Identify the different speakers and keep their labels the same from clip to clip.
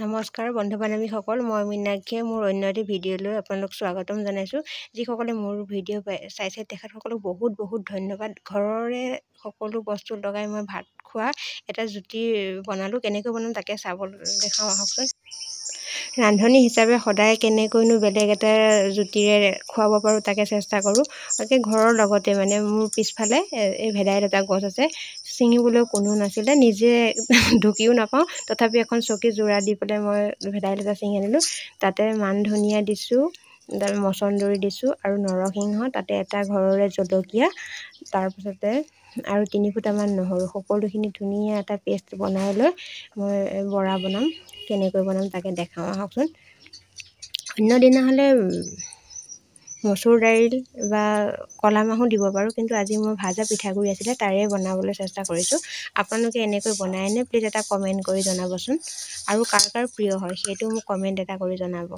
Speaker 1: নমস্কাৰ বন্ধু বান্ধৱীসকল, মই মীনাক্ষীয়ে মোৰ অন্য এটি ভিডিঅ'লৈ আপোনালোক স্বাগতম জনাইছোঁ। যিসকলে মোৰ ভিডিঅ' চাইছে তেখেতসকলক বহুত বহুত ধন্যবাদ। ঘৰৰে সকলো বস্তু লগাই মই ভাত খোৱা এটা জুতি বনালোঁ। কেনেকৈ বনাম তাকে দেখাওঁ আহকচোন। ৰান্ধনি হিচাপে সদায় কেনেকৈনো বেলেগ এটা জুতিৰে খুৱাব পাৰোঁ তাকে চেষ্টা কৰোঁ। তাকে ঘৰৰ লগতে মোৰ পিছফালে এই ভেদাইলতা গছ আছে, ছিঙিবলৈ কোনো নাছিলে, নিজে ঢুকিও নাপাওঁ, তথাপি এখন চকী যোৰা দি পেলাই মই ভেদাইলতা ছিঙি আনিলোঁ। তাতে মান ধনিয়া দিছোঁ, মচন্দৰী দিছোঁ আৰু নৰসিংহ, তাতে এটা ঘৰৰে জলকীয়া, তাৰপিছতে আৰু 3 ফুটামান নহৰু, সকলোখিনি ধুনীয়া এটা পেষ্ট বনাই লৈ মই বৰা বনাম। কেনেকৈ বনাম তাকে দেখাওঁ আহকচোন। অন্য দিনা হ'লে মচুৰ দাইল বা কলা মাহো দিব পাৰোঁ, কিন্তু আজি মই ভাজা পিঠাগুড়ি আছিলে তাৰে বনাবলৈ চেষ্টা কৰিছোঁ। আপোনালোকে এনেকৈ বনায়নে? প্লিজ এটা কমেণ্ট কৰি জনাবচোন, আৰু কাৰ কাৰ প্ৰিয় হয় সেইটো মোক কমেণ্ট এটা কৰি জনাব।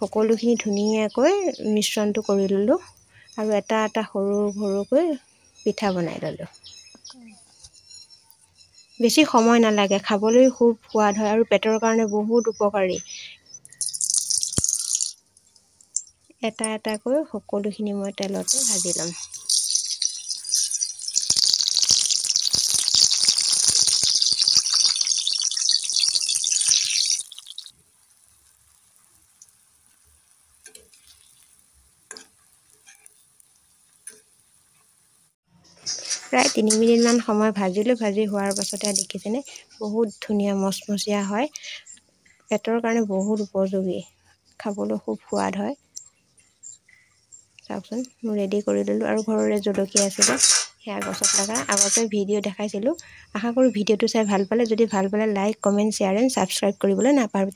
Speaker 1: সকলোখিনি ধুনীয়াকৈ মিশ্ৰণটো কৰি ল'লোঁ আৰু এটা এটা সৰু সৰুকৈ পিঠা বনাই ল'লোঁ। বেছি সময় নালাগে, খাবলৈ খুব সোৱাদ হয় আৰু পেটৰ কাৰণে বহুত উপকাৰী। এটা এটাকৈ সকলোখিনি মই তেলতে ভাজি ল'ম। প্ৰায় 3 মিনিটমান সময় ভাজিলোঁ। ভাজি হোৱাৰ পাছতে দেখিছেনে বহুত ধুনীয়া মচমচীয়া হয়, পেটৰ কাৰণে বহুত উপযোগী, খাবলৈ খুব সোৱাদ হয়। চাওকচোন, মই ৰেডি কৰি ল'লোঁ আৰু ঘৰৰে জলকীয়া আছিলে সেয়া গছত লগা। আগতে ভিডিঅ' দেখাইছিলোঁ। আশা কৰোঁ ভিডিঅ'টো চাই ভাল পালে। যদি ভাল পালে like, comment, share and subscribe কৰিবলৈ নাপাহৰিব।